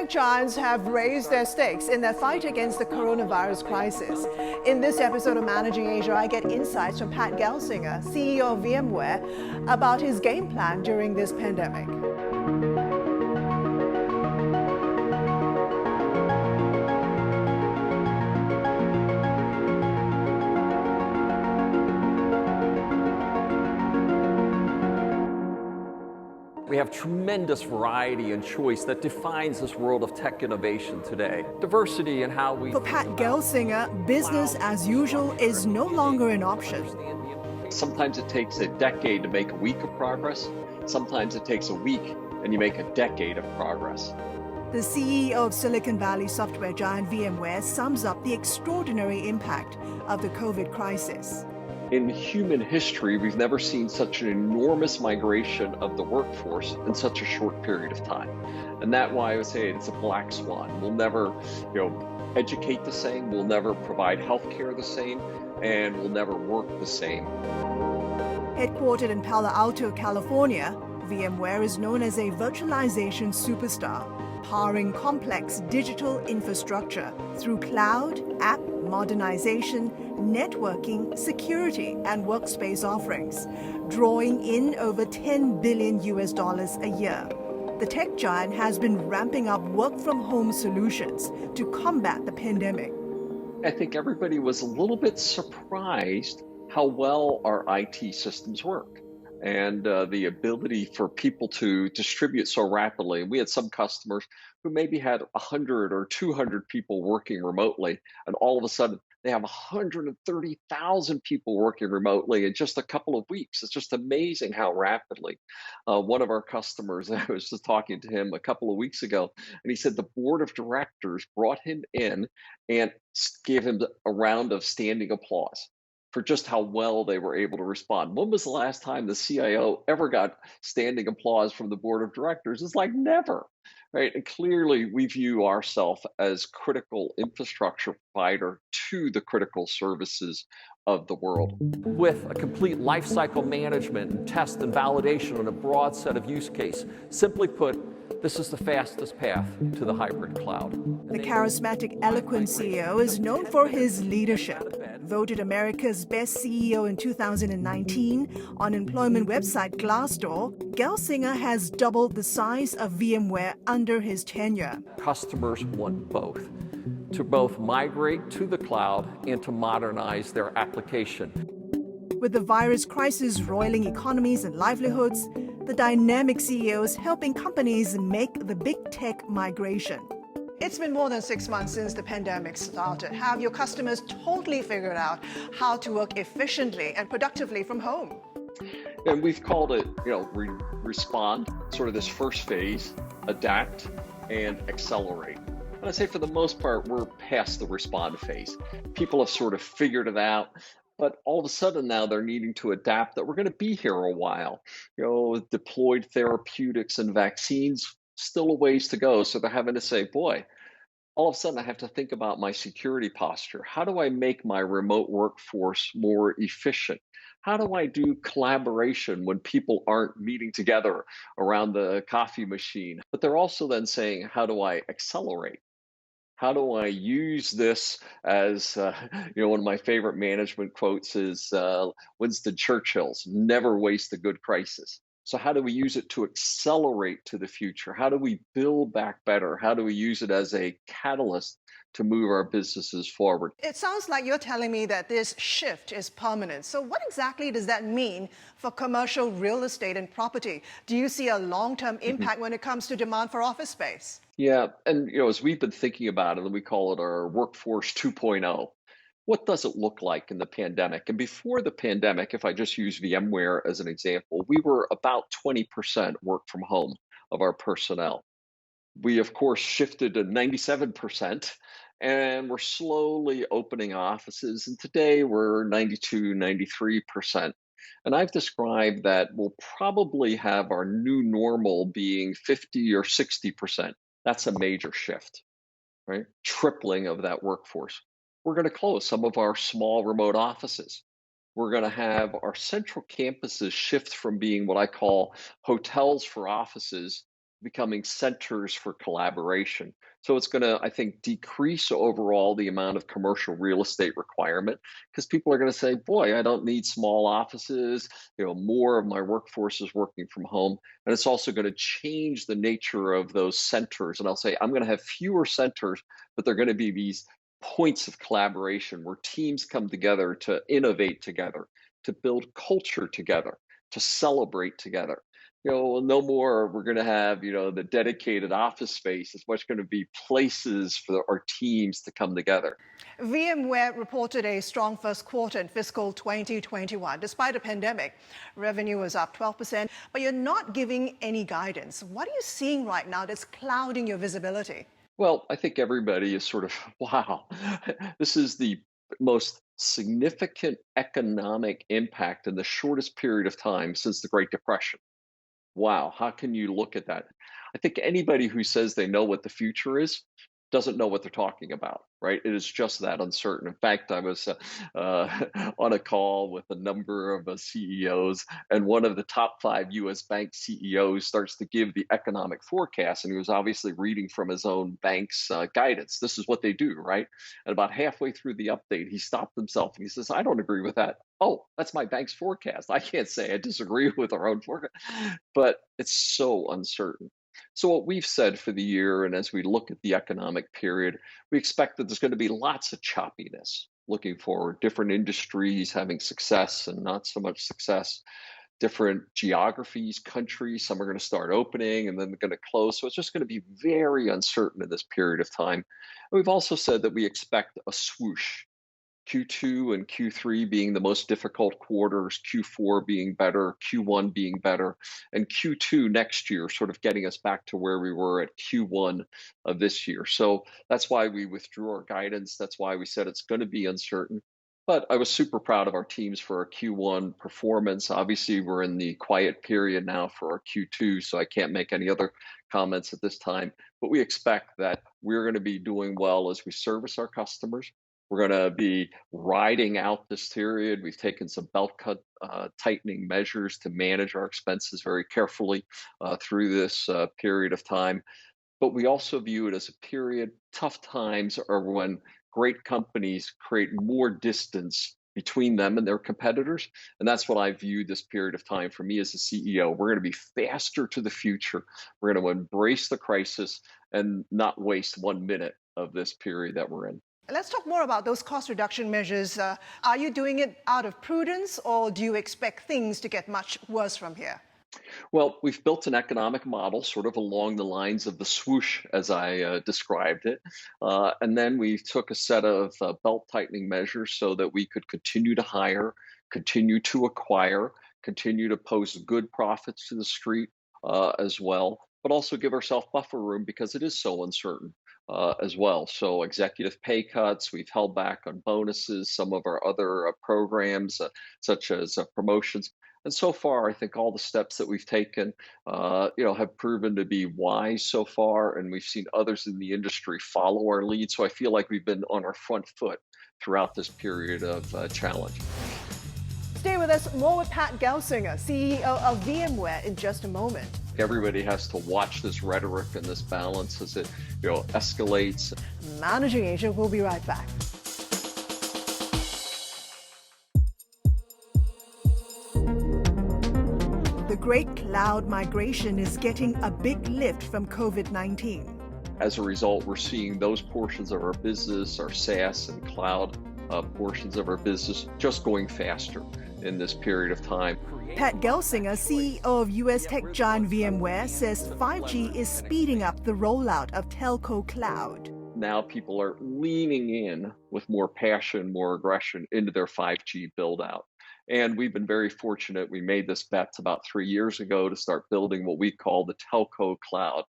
Tech giants have raised their stakes in their fight against the coronavirus crisis. In this episode of Managing Asia, I get insights from Pat Gelsinger, CEO of VMware, about his game plan during this pandemic. We have tremendous variety and choice that defines this world of tech innovation today. Diversity in how we... For Pat Gelsinger, business as usual is no longer an option. Sometimes it takes a decade to make a week of progress. Sometimes it takes a week and you make a decade of progress. The CEO of Silicon Valley software giant VMware sums up the extraordinary impact of the COVID crisis. In human history, we've never seen such an enormous migration of the workforce in such a short period of time. And that's why I would say it's a black swan. We'll never, educate the same, we'll never provide healthcare the same, and we'll never work the same. Headquartered in Palo Alto, California, VMware is known as a virtualization superstar, powering complex digital infrastructure through cloud, app modernization, networking, security, and workspace offerings, drawing in over $10 billion a year. The tech giant has been ramping up work-from-home solutions to combat the pandemic. I think everybody was a little bit surprised how well our IT systems work and the ability for people to distribute so rapidly. We had some customers who maybe had 100 or 200 people working remotely, and all of a sudden they have 130,000 people working remotely in just a couple of weeks. It's just amazing how rapidly. One of our customers, I was just talking to him a couple of weeks ago, and he said the board of directors brought him in and gave him a round of standing applause for just how well they were able to respond. When was the last time the CIO ever got standing applause from the board of directors? It's like never, right? And clearly we view ourselves as critical infrastructure provider to the critical services of the world. With a complete lifecycle management and test and validation on a broad set of use case. Simply put, this is the fastest path to the hybrid cloud. The charismatic, eloquent CEO is known for his leadership. Voted America's best CEO in 2019 on employment website Glassdoor, Gelsinger has doubled the size of VMware under his tenure. Customers want both, to both migrate to the cloud and to modernize their application. With the virus crisis roiling economies and livelihoods, the dynamic CEO is helping companies make the big tech migration. It's been more than 6 months since the pandemic started. Have your customers totally figured out how to work efficiently and productively from home? And we've called it, respond, sort of this first phase, adapt, and accelerate. And I'd say for the most part, we're past the respond phase. People have sort of figured it out. But all of a sudden now they're needing to adapt that we're going to be here a while. Deployed therapeutics and vaccines, still a ways to go. So they're having to say, boy, all of a sudden I have to think about my security posture. How do I make my remote workforce more efficient? How do I do collaboration when people aren't meeting together around the coffee machine? But they're also then saying, how do I accelerate? How do I use this as, one of my favorite management quotes is Winston Churchill's, never waste a good crisis. So how do we use it to accelerate to the future? How do we build back better? How do we use it as a catalyst to move our businesses forward? It sounds like you're telling me that this shift is permanent. So what exactly does that mean for commercial real estate and property? Do you see a long-term impact when it comes to demand for office space? Yeah, and as we've been thinking about it, and we call it our workforce 2.0, what does it look like in the pandemic? And before the pandemic, if I just use VMware as an example, we were about 20% work from home of our personnel. We, of course, shifted to 97%, and we're slowly opening offices. And today we're 92, 93%. And I've described that we'll probably have our new normal being 50 or 60%. That's a major shift, right? Tripling of that workforce. We're going to close some of our small remote offices. We're going to have our central campuses shift from being what I call hotels for offices becoming centers for collaboration. So it's going to, I think, decrease overall the amount of commercial real estate requirement because people are going to say, boy, I don't need small offices. More of my workforce is working from home. And it's also going to change the nature of those centers. And I'll say, I'm going to have fewer centers, but they're going to be these points of collaboration where teams come together to innovate together, to build culture together, to celebrate together. No more we're going to have, the dedicated office space. It's much going to be places for our teams to come together. VMware reported a strong first quarter in fiscal 2021. Despite a pandemic, revenue was up 12%, but you're not giving any guidance. What are you seeing right now that's clouding your visibility? Well, I think everybody is sort of, wow, this is the most significant economic impact in the shortest period of time since the Great Depression. Wow, how can you look at that? I think anybody who says they know what the future is doesn't know what they're talking about, right? It is just that uncertain. In fact, I was on a call with a number of CEOs, and one of the top 5 US bank CEOs starts to give the economic forecast, and he was obviously reading from his own bank's guidance. This is what they do, right? And about halfway through the update, he stopped himself and he says, I don't agree with that. Oh, that's my bank's forecast. I can't say I disagree with our own forecast, but it's so uncertain. So what we've said for the year, and as we look at the economic period, we expect that there's going to be lots of choppiness looking forward, different industries having success and not so much success, different geographies, countries, some are going to start opening and then they're going to close. So it's just going to be very uncertain in this period of time. And we've also said that we expect a swoosh. Q2 and Q3 being the most difficult quarters, Q4 being better, Q1 being better, and Q2 next year sort of getting us back to where we were at Q1 of this year. So that's why we withdrew our guidance. That's why we said it's going to be uncertain. But I was super proud of our teams for our Q1 performance. Obviously, we're in the quiet period now for our Q2, so I can't make any other comments at this time. But we expect that we're going to be doing well as we service our customers. We're going to be riding out this period. We've taken some belt cut tightening measures to manage our expenses very carefully through this period of time. But we also view it as a period. Tough times are when great companies create more distance between them and their competitors. And that's what I view this period of time for me as a CEO. We're going to be faster to the future. We're going to embrace the crisis and not waste 1 minute of this period that we're in. Let's talk more about those cost reduction measures. Are you doing it out of prudence, or do you expect things to get much worse from here? Well, we've built an economic model sort of along the lines of the swoosh, as I described it. And then we took a set of belt tightening measures so that we could continue to hire, continue to acquire, continue to post good profits to the street as well, but also give ourselves buffer room because it is so uncertain. As well. So executive pay cuts, we've held back on bonuses, some of our other programs, such as promotions. And so far, I think all the steps that we've taken, have proven to be wise so far, and we've seen others in the industry follow our lead. So I feel like we've been on our front foot throughout this period of challenge. Stay with us. More with Pat Gelsinger, CEO of VMware, in just a moment. Everybody has to watch this rhetoric and this balance as it escalates. Managing Asia will be right back. The great cloud migration is getting a big lift from COVID-19. As a result, we're seeing those portions of our business, our SaaS and cloud portions of our business, just going faster in this period of time. Pat Gelsinger, CEO of US tech giant VMware, says 5G is speeding up the rollout of telco cloud. Now people are leaning in with more passion, more aggression into their 5G build out. And we've been very fortunate. We made this bet about 3 years ago to start building what we call the telco cloud.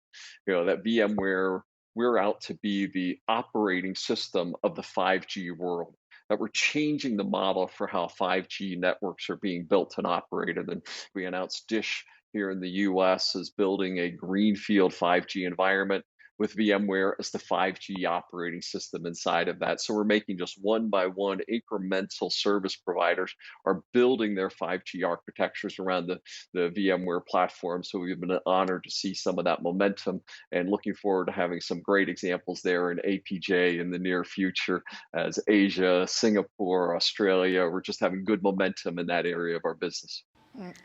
That VMware, we're out to be the operating system of the 5G world. That we're changing the model for how 5G networks are being built and operated. And we announced Dish here in the US is building a greenfield 5G environment. with VMware as the 5G operating system inside of that. So we're making just one by one incremental service providers are building their 5G architectures around the VMware platform. So we've been honored to see some of that momentum and looking forward to having some great examples there in APJ in the near future as Asia, Singapore, Australia. We're just having good momentum in that area of our business.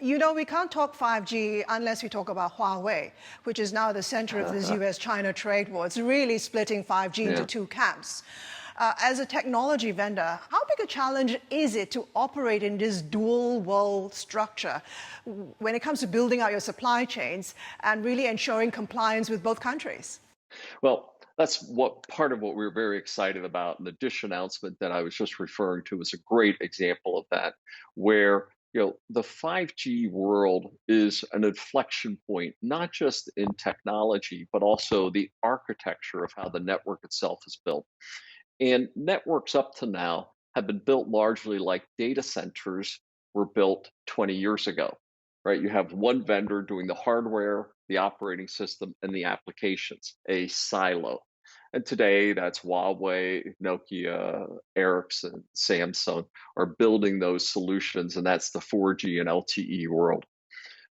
You know, we can't talk 5G unless we talk about Huawei, which is now the center of this US-China trade war. It's really splitting 5G into two camps. As a technology vendor, how big a challenge is it to operate in this dual world structure when it comes to building out your supply chains and really ensuring compliance with both countries? Well, that's what part of what we were very excited about. And the Dish announcement that I was just referring to is a great example of that, where the 5G world is an inflection point, not just in technology, but also the architecture of how the network itself is built. And networks up to now have been built largely like data centers were built 20 years ago, right? You have one vendor doing the hardware, the operating system, and the applications, a silo. And today, that's Huawei, Nokia, Ericsson, Samsung are building those solutions, and that's the 4G and LTE world.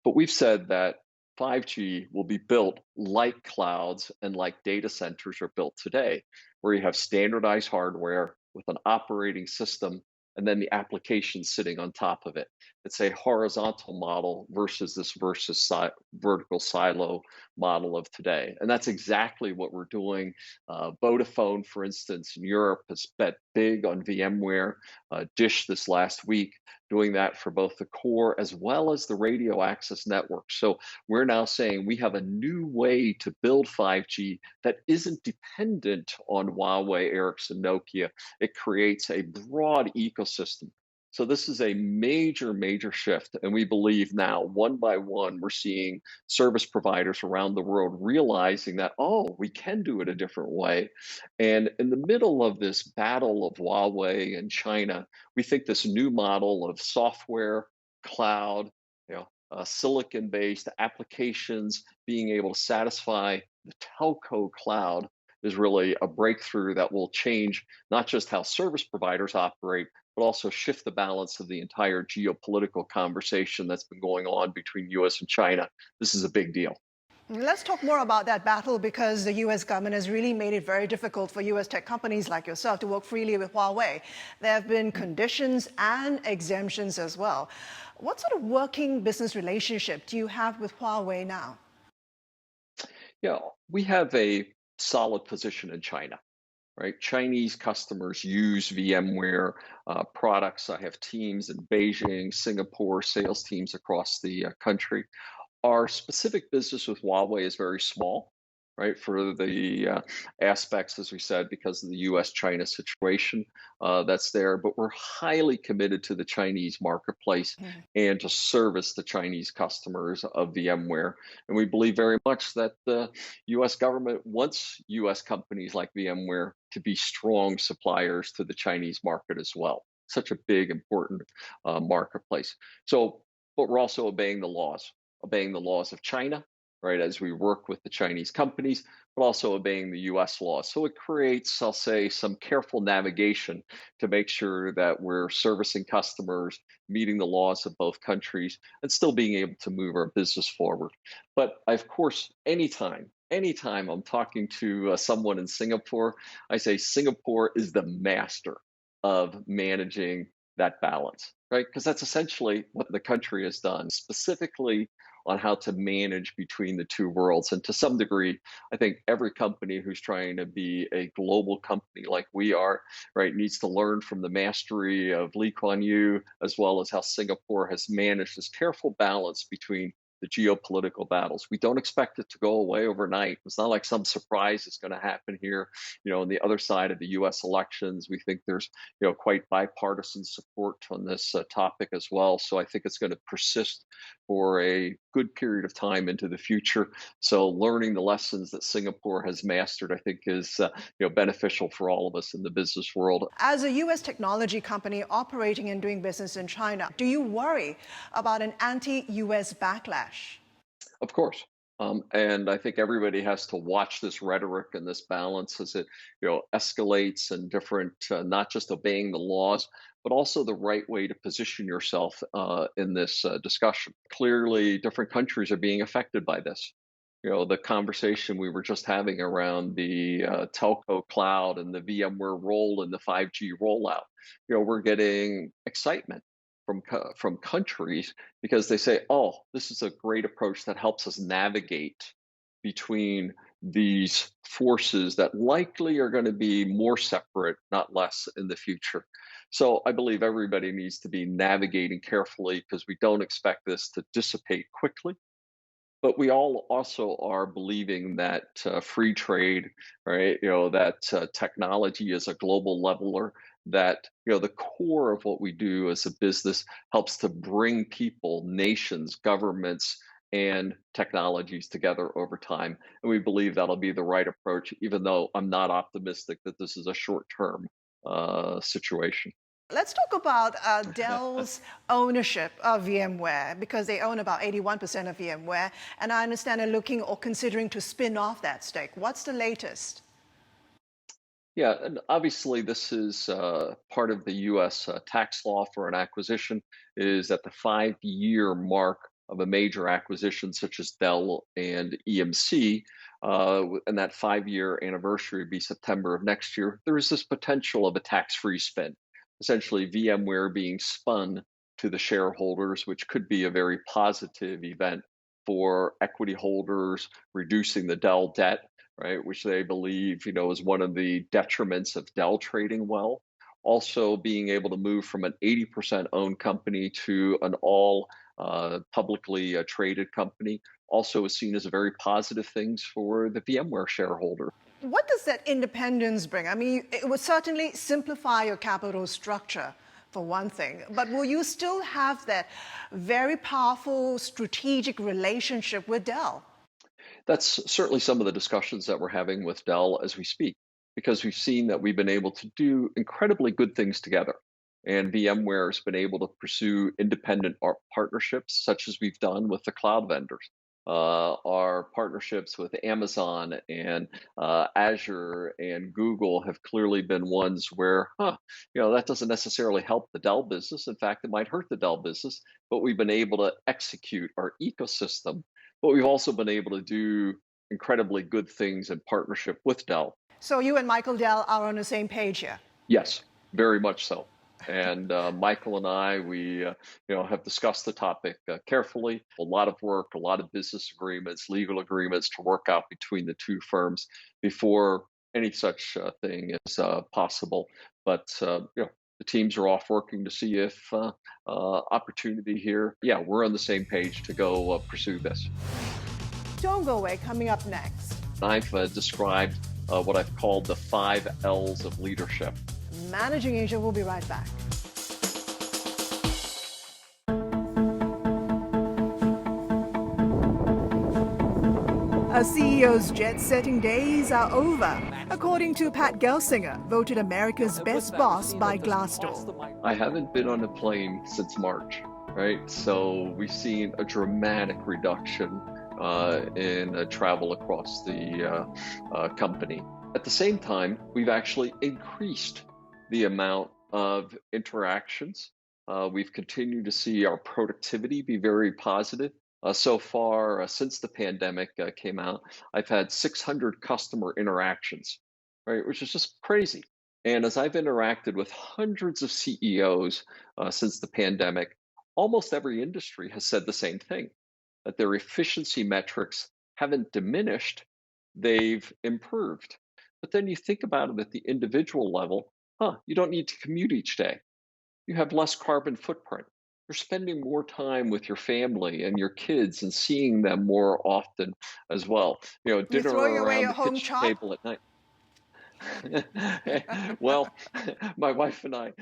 But we've said that 5G will be built like clouds and like data centers are built today, where you have standardized hardware with an operating system and then the application sitting on top of it. It's a horizontal model versus this vertical silo model of today. And that's exactly what we're doing. Vodafone, for instance, in Europe has bet big on VMware. Dish this last week, doing that for both the core as well as the radio access network. So we're now saying we have a new way to build 5G that isn't dependent on Huawei, Ericsson, Nokia. It creates a broad ecosystem. So this is a major, major shift. And we believe now, one by one, we're seeing service providers around the world realizing that, oh, we can do it a different way. And in the middle of this battle of Huawei and China, we think this new model of software, cloud, silicon-based applications being able to satisfy the telco cloud is really a breakthrough that will change not just how service providers operate, but also shift the balance of the entire geopolitical conversation that's been going on between US and China. This is a big deal. Let's talk more about that battle, because the US government has really made it very difficult for US tech companies like yourself to work freely with Huawei. There have been conditions and exemptions as well. What sort of working business relationship do you have with Huawei now? Yeah, we have a solid position in China, right? Chinese customers use VMware products. I have teams in Beijing, Singapore, sales teams across the country. Our specific business with Huawei is very small, right? For the aspects, as we said, because of the US-China situation that's there. But we're highly committed to the Chinese marketplace and to service the Chinese customers of VMware. And we believe very much that the US government wants US companies like VMware to be strong suppliers to the Chinese market as well. Such a big, important marketplace. So, but we're also obeying the laws of China, right, as we work with the Chinese companies, but also obeying the US laws. So it creates, I'll say, some careful navigation to make sure that we're servicing customers, meeting the laws of both countries, and still being able to move our business forward. But of course, anytime I'm talking to someone in Singapore, I say Singapore is the master of managing that balance, right? Because that's essentially what the country has done, specifically on how to manage between the two worlds. And to some degree, I think every company who's trying to be a global company like we are, right, needs to learn from the mastery of Lee Kuan Yew, as well as how Singapore has managed this careful balance between the geopolitical battles. We don't expect it to go away overnight. It's not like some surprise is going to happen here. On the other side of the U.S. elections, we think there's, quite bipartisan support on this topic as well. So I think it's going to persist for a good period of time into the future. So learning the lessons that Singapore has mastered, I think, is beneficial for all of us in the business world. As a U.S. technology company operating and doing business in China, do you worry about an anti-U.S. backlash? Of course. And I think everybody has to watch this rhetoric and this balance as it, escalates and different, not just obeying the laws, but also the right way to position yourself in this discussion. Clearly, different countries are being affected by this. The conversation we were just having around the telco cloud and the VMware role in the 5G rollout. We're getting excitement from countries because they say, "Oh, this is a great approach that helps us navigate between these forces that likely are going to be more separate, not less, in the future." So I believe everybody needs to be navigating carefully because we don't expect this to dissipate quickly. But we all also are believing that free trade, right? That technology is a global leveler. That the core of what we do as a business helps to bring people, nations, governments, and technologies together over time. And we believe that'll be the right approach, even though I'm not optimistic that this is a short-term situation. Let's talk about Dell's ownership of VMware, because they own about 81% of VMware, and I understand they're looking or considering to spin off that stake. What's the latest? Yeah, and obviously this is part of the U.S. Tax law for an acquisition is at the 5-year mark of a major acquisition such as Dell and EMC, and that 5-year anniversary would be September of next year. There is this potential of a tax-free spin, essentially VMware being spun to the shareholders, which could be a very positive event for equity holders, reducing the Dell debt, right, which they believe, is one of the detriments of Dell trading well. Also, being able to move from an 80% owned company to an all publicly traded company also is seen as a very positive things for the VMware shareholder. What does that independence bring? I mean, it would certainly simplify your capital structure, for one thing, but will you still have that very powerful strategic relationship with Dell? That's certainly some of the discussions that we're having with Dell as we speak, because we've seen that we've been able to do incredibly good things together. And VMware has been able to pursue independent partnerships, such as we've done with the cloud vendors. Our partnerships with Amazon and Azure and Google have clearly been ones where, that doesn't necessarily help the Dell business. In fact, it might hurt the Dell business, but we've been able to execute our ecosystem. But we've also been able to do incredibly good things in partnership with Dell. So you and Michael Dell are on the same page here. Yes, very much so. And Michael and I, we have discussed the topic carefully. A lot of work, a lot of business agreements, legal agreements to work out between the two firms before any such thing is possible. But the teams are off working to see if opportunity here. Yeah, we're on the same page to go pursue this. Don't go away. Coming up next. I've described what I've called the 5 L's of leadership. Managing Asia, we'll be right back. A CEO's jet-setting days are over, according to Pat Gelsinger, voted America's best boss by Glassdoor. I haven't been on a plane since March, right? So we've seen a dramatic reduction in travel across the company. At the same time, we've actually increased the amount of interactions. We've continued to see our productivity be very positive. So far, since the pandemic came out, I've had 600 customer interactions, right, which is just crazy. And as I've interacted with hundreds of CEOs since the pandemic, almost every industry has said the same thing, that their efficiency metrics haven't diminished, they've improved. But then you think about it at the individual level, you don't need to commute each day. You have less carbon footprint. You're spending more time with your family and your kids and seeing them more often as well. Dinner You're throwing away around your the home kitchen chop? table at night. Well, my wife and I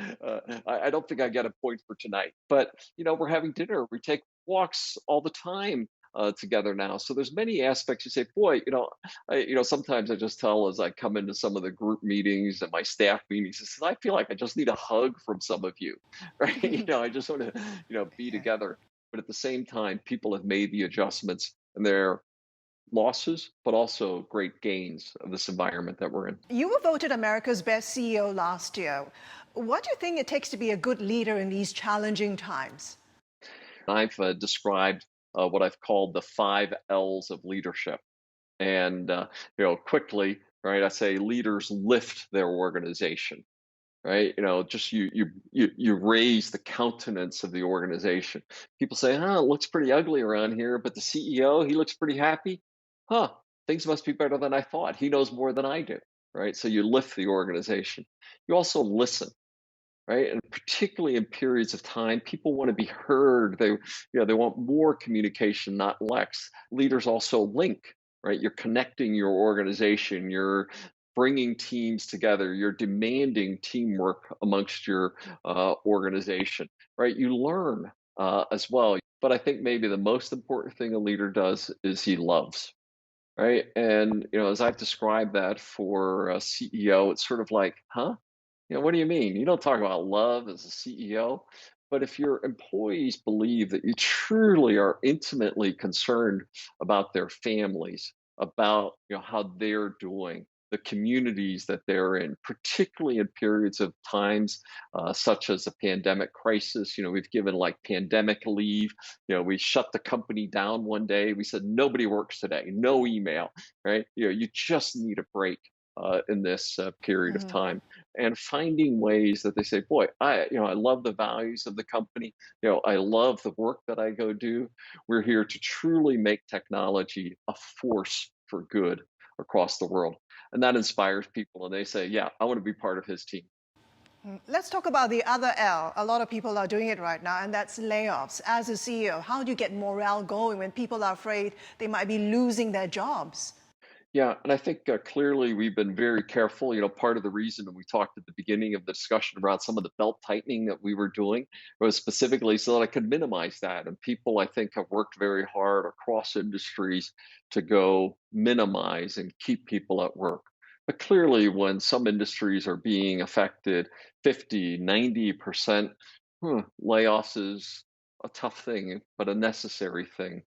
don't think I get a point for tonight, but we're having dinner. We take walks all the time together now. So there's many aspects. You say, boy, sometimes I just tell as I come into some of the group meetings and my staff meetings, I feel like I just need a hug from some of you, right? I just want to, be together. But at the same time, people have made the adjustments and they're losses, but also great gains of this environment that we're in. You were voted America's best CEO last year. What do you think it takes to be a good leader in these challenging times? I've described what I've called the 5 L's of leadership. And, quickly, right, I say leaders lift their organization, right? Just you raise the countenance of the organization. People say, it looks pretty ugly around here, but the CEO, he looks pretty happy. Huh, things must be better than I thought. He knows more than I do, right? So you lift the organization. You also listen, right? And particularly in periods of time, people want to be heard. They want more communication, not less. Leaders also link, right? You're connecting your organization. You're bringing teams together. You're demanding teamwork amongst your organization, right? You learn as well. But I think maybe the most important thing a leader does is he loves. Right. And, as I've described that for a CEO, it's sort of like, huh? What do you mean? You don't talk about love as a CEO. But if your employees believe that you truly are intimately concerned about their families, about how they're doing, the communities that they're in, particularly in periods of times such as a pandemic crisis. We've given like pandemic leave. We shut the company down one day. We said nobody works today, no email, right? You just need a break in this period of time, and finding ways that they say, boy, I love the values of the company. I love the work that I go do. We're here to truly make technology a force for good across the world. And that inspires people. And they say, yeah, I want to be part of his team. Let's talk about the other L. A lot of people are doing it right now, and that's layoffs. As a CEO, how do you get morale going when people are afraid they might be losing their jobs? Yeah, and I think clearly we've been very careful. Part of the reason we talked at the beginning of the discussion around some of the belt tightening that we were doing was specifically so that I could minimize that. And people, I think, have worked very hard across industries to go minimize and keep people at work. But clearly, when some industries are being affected 50, 90%, layoffs is a tough thing, but a necessary thing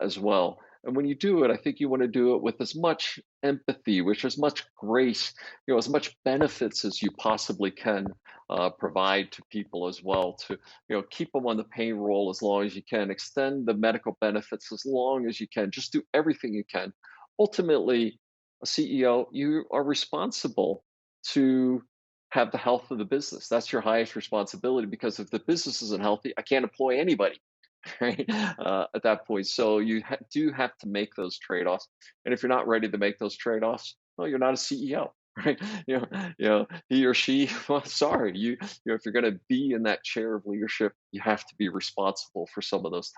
as well. And when you do it, I think you want to do it with as much empathy, with as much grace, as much benefits as you possibly can provide to people as well, to, keep them on the payroll as long as you can, extend the medical benefits as long as you can, just do everything you can. Ultimately, a CEO, you are responsible to have the health of the business. That's your highest responsibility, because if the business isn't healthy, I can't employ anybody. Right at that point. So you do have to make those trade-offs, and if you're not ready to make those trade-offs, well, you're not a CEO, right? He or she. Well, sorry, if you're going to be in that chair of leadership, you have to be responsible for some of those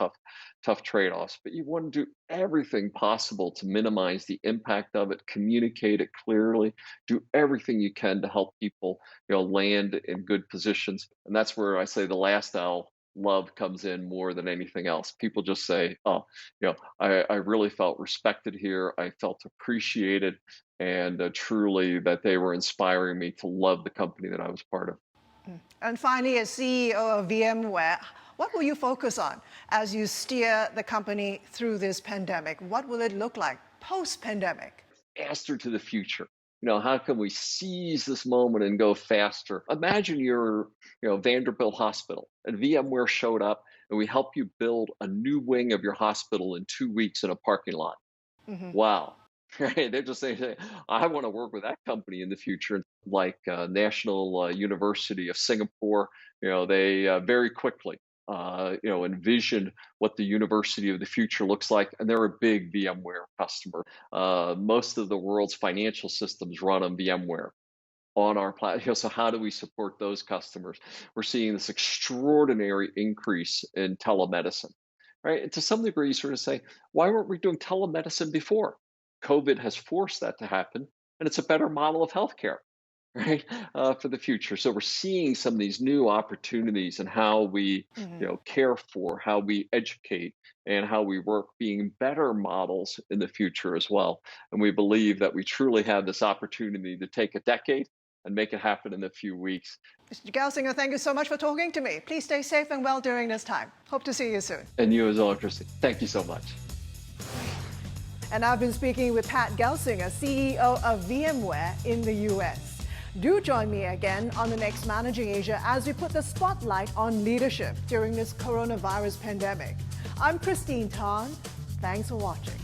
tough trade-offs. But you want to do everything possible to minimize the impact of it, communicate it clearly, do everything you can to help people, land in good positions, and that's where I say the last L. Love comes in more than anything else. People just say, I really felt respected here. I felt appreciated, and truly that they were inspiring me to love the company that I was part of. And finally, as CEO of VMware, what will you focus on as you steer the company through this pandemic? What will it look like post-pandemic? Faster to the future. How can we seize this moment and go faster? Imagine you're, Vanderbilt Hospital, and VMware showed up and we helped you build a new wing of your hospital in 2 weeks in a parking lot. Wow. Right? They're just saying, I want to work with that company in the future. Like National University of Singapore, they very quickly envisioned what the university of the future looks like. And they're a big VMware customer. Most of the world's financial systems run on VMware on our platform. So how do we support those customers? We're seeing this extraordinary increase in telemedicine, right? And to some degree, you sort of say, why weren't we doing telemedicine before? COVID has forced that to happen, and it's a better model of healthcare, right, for the future. So we're seeing some of these new opportunities and how we, care for, how we educate, and how we work being better models in the future as well. And we believe that we truly have this opportunity to take a decade and make it happen in a few weeks. Mr. Gelsinger, thank you so much for talking to me. Please stay safe and well during this time. Hope to see you soon. And you as well, Christy. Thank you so much. And I've been speaking with Pat Gelsinger, CEO of VMware in the US. Do join me again on the next Managing Asia as we put the spotlight on leadership during this coronavirus pandemic. I'm Christine Tan. Thanks for watching.